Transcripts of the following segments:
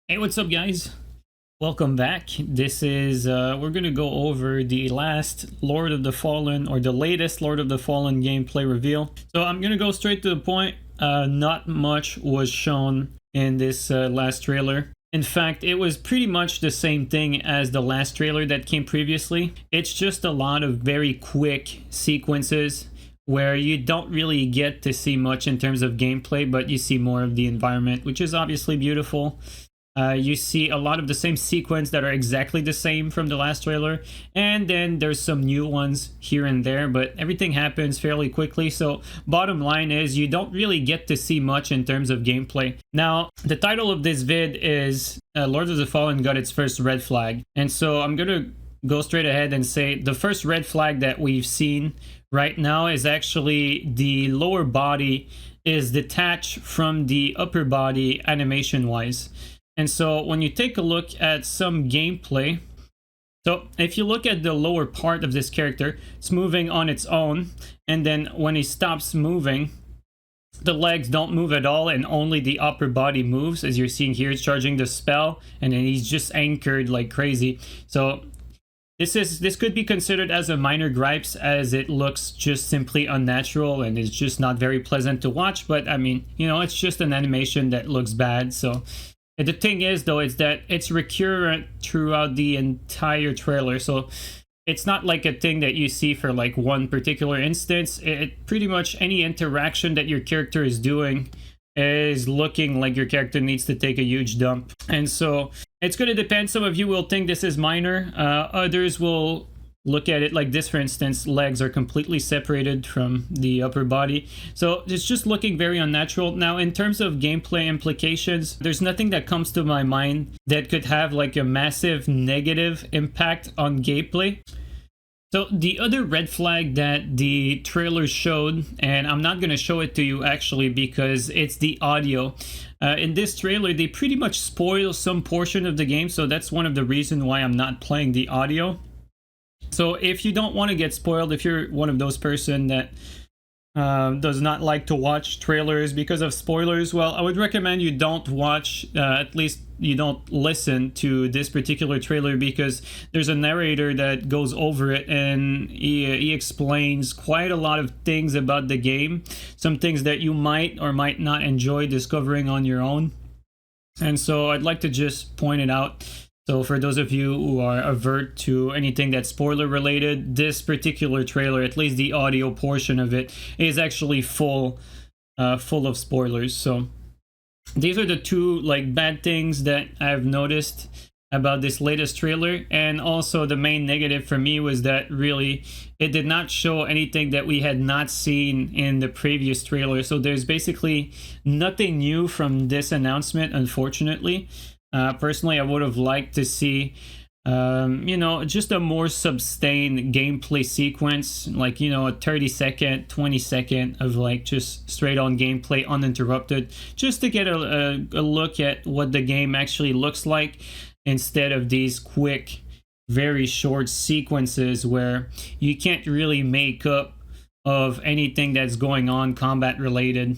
Hey, what's up, guys? Welcome back. This is we're gonna go over the last Lord of the Fallen, or the latest Lord of the Fallen gameplay reveal. So I'm gonna go straight to the point. Not much was shown in this last trailer. In fact, it was pretty much the same thing as the last trailer that came previously. It's just a lot of very quick sequences where you don't really get to see much in terms of gameplay, but you see more of the environment, which is obviously beautiful. You see a lot of the same sequence that are exactly the same from the last trailer, and then there's some new ones here and there, but everything happens fairly quickly. So bottom line is you don't really get to see much in terms of gameplay. Now, the title of this vid is Lord of the Fallen got its first red flag, and so I'm gonna go straight ahead and say the first red flag that we've seen right now is actually the lower body is detached from the upper body animation wise. And so when you take a look at some gameplay, so if you look at the lower part of this character, it's moving on its own, and then when he stops moving, the legs don't move at all, and only the upper body moves. As you're seeing here, it's charging the spell, and then he's just anchored like crazy. So this could be considered as a minor gripes, as it looks just simply unnatural and is just not very pleasant to watch. But I mean, you know, it's just an animation that looks bad. So the thing is, though, is that it's recurrent throughout the entire trailer. So it's not like a thing that you see for like one particular instance. It pretty much any interaction that your character is doing is looking like your character needs to take a huge dump. And so it's going to depend. Some of you will think this is minor. Others will look at it like this. For instance, legs are completely separated from the upper body, so it's just looking very unnatural. Now, in terms of gameplay implications, there's nothing that comes to my mind that could have like a massive negative impact on gameplay. So the other red flag that the trailer showed, and I'm not going to show it to you actually because it's the audio. In this trailer, they pretty much spoil some portion of the game, so that's one of the reasons why I'm not playing the audio. So if you don't want to get spoiled, if you're one of those person that does not like to watch trailers because of spoilers, well, I would recommend you don't watch, at least you don't listen to this particular trailer, because there's a narrator that goes over it, and he explains quite a lot of things about the game, some things that you might or might not enjoy discovering on your own. And so I'd like to just point it out. So for those of you who are avert to anything that's spoiler related, this particular trailer, at least the audio portion of it, is actually full of spoilers. So these are the two like bad things that I've noticed about this latest trailer. And also the main negative for me was that really it did not show anything that we had not seen in the previous trailer. So there's basically nothing new from this announcement, unfortunately. Personally, I would have liked to see, you know, just a more sustained gameplay sequence, like, you know, a 30-second, 20-second of like just straight on gameplay uninterrupted, just to get a look at what the game actually looks like, instead of these quick, very short sequences where you can't really make up of anything that's going on combat related.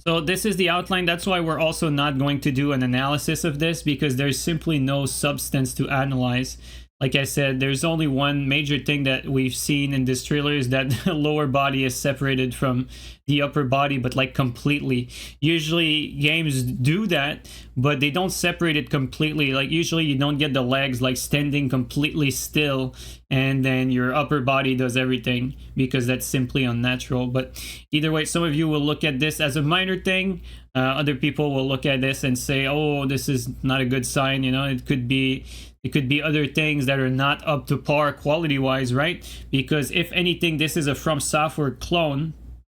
So this is the outline. That's why we're also not going to do an analysis of this, because there's simply no substance to analyze. Like I said, there's only one major thing that we've seen in this trailer, is that the lower body is separated from the upper body, but like completely. Usually games do that, but they don't separate it completely. Like usually you don't get the legs like standing completely still and then your upper body does everything, because that's simply unnatural. But either way, some of you will look at this as a minor thing. Other people will look at this and say, oh, this is not a good sign. You know, it could be other things that are not up to par quality wise, right? Because if anything, this is a From Software clone.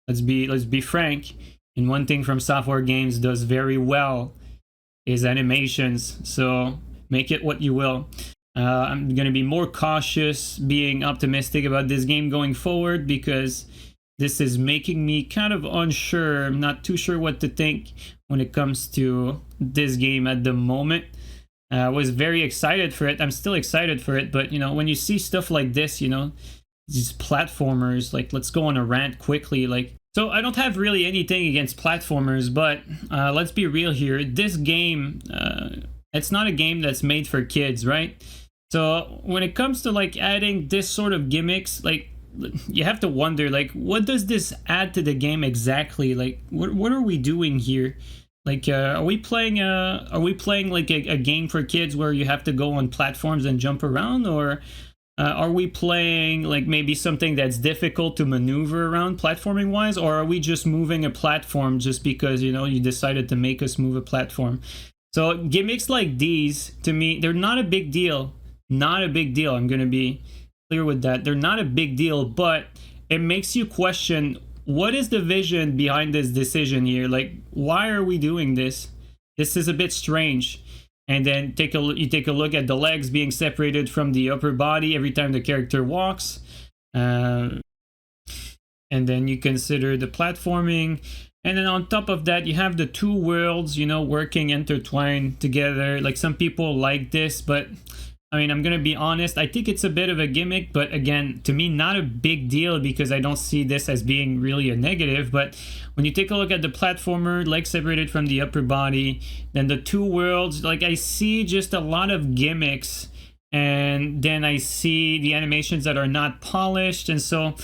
Let's be frank. And one thing From Software games does very well is animations. So make it what you will. I'm going to be more cautious being optimistic about this game going forward, because this is making me kind of unsure. I'm not too sure what to think when it comes to this game at the moment. I was very excited for it. I'm still excited for it, but you know, when you see stuff like this, you know, these platformers, like, let's go on a rant quickly. Like, So I don't have really anything against platformers, but let's be real here. This game, it's not a game that's made for kids, right? So when it comes to like adding this sort of gimmicks, like you have to wonder, like, what does this add to the game exactly? Like, what are we doing here? Like, are we playing like a game for kids where you have to go on platforms and jump around, or are we playing like maybe something that's difficult to maneuver around platforming wise, or are we just moving a platform just because, you know, you decided to make us move a platform? So gimmicks like these, to me, they're not a big deal. Not a big deal. I'm going to be clear with that. They're not a big deal, but it makes you question, what is the vision behind this decision here? Like, why are we doing this? This is a bit strange. And then you take a look at the legs being separated from the upper body every time the character walks. And then you consider the platforming. And then on top of that, you have the two worlds, you know, working intertwined together. Like, some people like this, but I mean, I'm going to be honest, I think it's a bit of a gimmick, but again, to me, not a big deal because I don't see this as being really a negative. But when you take a look at the platformer, legs separated from the upper body, then the two worlds, like, I see just a lot of gimmicks, and then I see the animations that are not polished, and so,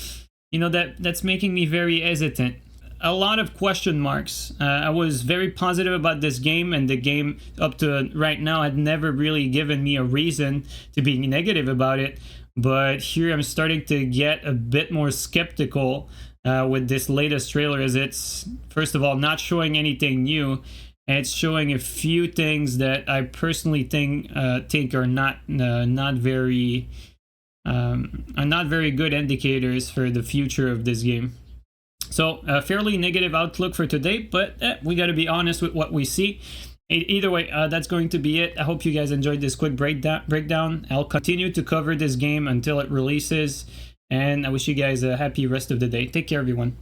you know, that's making me very hesitant. A lot of question marks. I was very positive about this game, and the game up to right now had never really given me a reason to be negative about it. But here I'm starting to get a bit more skeptical with this latest trailer, as it's, first of all, not showing anything new, and it's showing a few things that I personally think are not very good indicators for the future of this game. So a fairly negative outlook for today, but we got to be honest with what we see. Either way, that's going to be it. I hope you guys enjoyed this quick breakdown. I'll continue to cover this game until it releases, and I wish you guys a happy rest of the day. Take care, everyone.